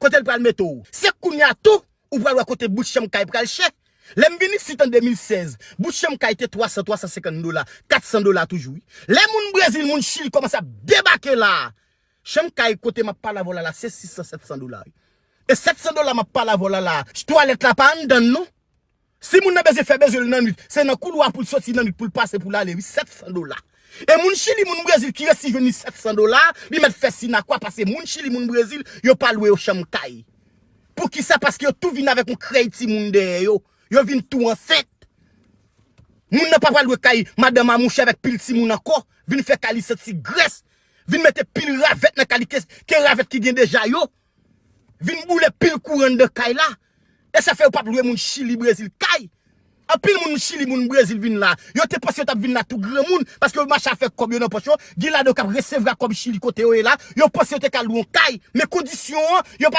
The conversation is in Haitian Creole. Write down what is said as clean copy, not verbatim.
côté le mettre. C'est qu'on y a tout, ou pour le côté bout de chambre kay pral cher. L'aime vini si en 2016, bout de chambre kay était 350 $, 400 $ toujours. Les moun Brésil, moun Chili commence à débarquer là. Chambre kay côté m'a pas la vola là, c'est 600 700 $. Et 700 $ m'a pas la vola là. Toilette là pas en dedans non. Si moun n'a besoin faire besoin nan nuit, c'est dans couloir pour sortir nan nuit pour passer pour l'aller, 700 $. Et moun Chili, moun Brésil qui reste venu 700 $, li met fait si na quoi parce que moun Chili, moun Brésil, yo pas loué au chambre kay. Pour qui ça parce que yo tout vinn avec un crédit moun de yo. Yo vinn tout en fait. Moun n'a pas loué kay, madame a mouché avec pile si moun encore, vinn faire kali cette si graisse, vinn mettre pile ravette dans kali que ravette qui vient déjà yo. Vinn boule pile courant de kay là. Et ça fait pas louer moun Chili Brésil kay. En pile moun Chili moun Brésil vinn là. Yo te pensé t'a vinn là tout grand moun parce que marché fait comme yo dans poche. Gi là donc recevoir comme Chili côté yo là. Yo pensé te ka louer kay mais condition yo pas